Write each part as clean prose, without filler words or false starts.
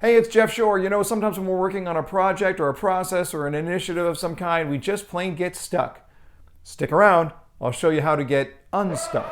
Hey, it's Jeff Shore. You know, sometimes when we're working on a project or a process or an initiative of some kind, we just plain get stuck. Stick around. I'll show you how to get unstuck.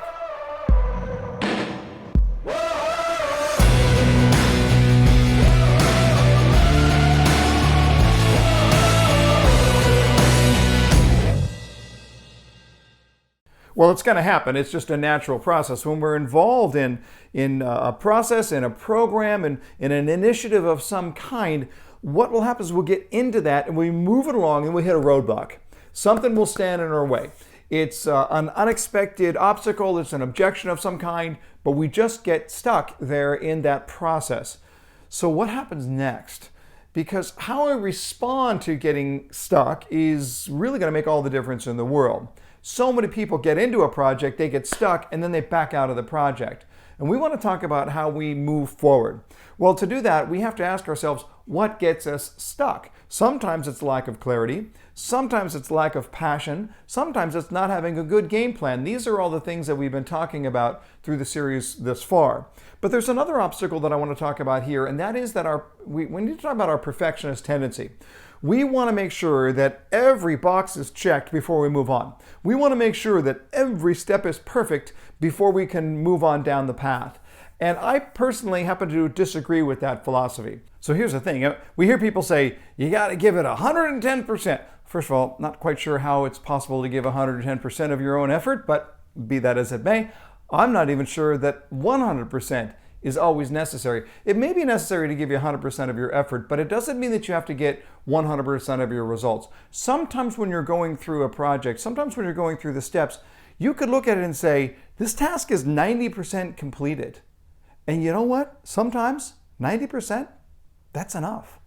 Well, it's going to happen. It's just a natural process. When we're involved in a process, in a program, in an initiative of some kind, what will happen is we'll get into that and we move it along and we hit a roadblock. Something will stand in our way. It's an unexpected obstacle. It's an objection of some kind, but we just get stuck there in that process. So what happens next? Because how I respond to getting stuck is really going to make all the difference in the world. So many people get into a project, they get stuck, and then they back out of the project. And we want to talk about how we move forward. Well, to do that, we have to ask ourselves, what gets us stuck? Sometimes it's lack of clarity. Sometimes it's lack of passion. Sometimes it's not having a good game plan. These are all the things that we've been talking about through the series this far. But there's another obstacle that I want to talk about here, and that is that we need to talk about our perfectionist tendency. We want to make sure that every box is checked before we move on. We want to make sure that every step is perfect before we can move on down the path. And I personally happen to disagree with that philosophy. So here's the thing. We hear people say, you got to give it 110%. First of all, not quite sure how it's possible to give 110% of your own effort, but be that as it may, I'm not even sure that 100% is always necessary. It may be necessary to give you 100% of your effort, but it doesn't mean that you have to get 100% of your results. Sometimes when you're going through a project, sometimes when you're going through the steps, you could look at it and say, this task is 90% completed. And you know what? Sometimes 90%, that's enough.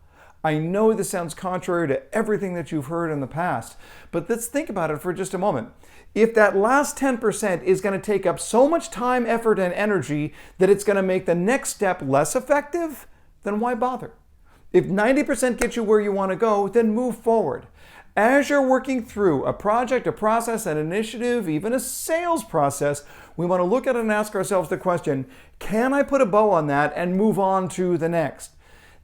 I know this sounds contrary to everything that you've heard in the past, but let's think about it for just a moment. If that last 10% is going to take up so much time, effort, and energy that it's going to make the next step less effective, then why bother? If 90% gets you where you want to go, then move forward. As you're working through a project, a process, an initiative, even a sales process, we want to look at it and ask ourselves the question, can I put a bow on that and move on to the next?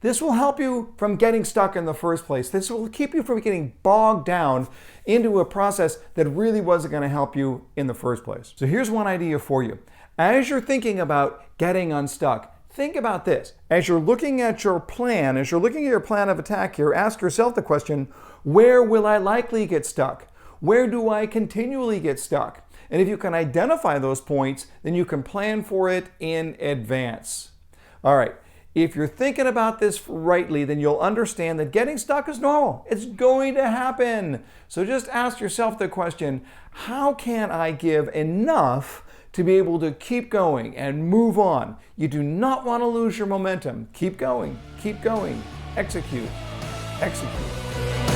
This will help you from getting stuck in the first place. This will keep you from getting bogged down into a process that really wasn't going to help you in the first place. So here's one idea for you. As you're thinking about getting unstuck, think about this. As you're looking at your plan, as you're looking at your plan of attack here, ask yourself the question, where will I likely get stuck? Where do I continually get stuck? And if you can identify those points, then you can plan for it in advance. All right. If you're thinking about this rightly, then you'll understand that getting stuck is normal. It's going to happen. So just ask yourself the question, how can I give enough to be able to keep going and move on? You do not want to lose your momentum. Keep going, execute, execute.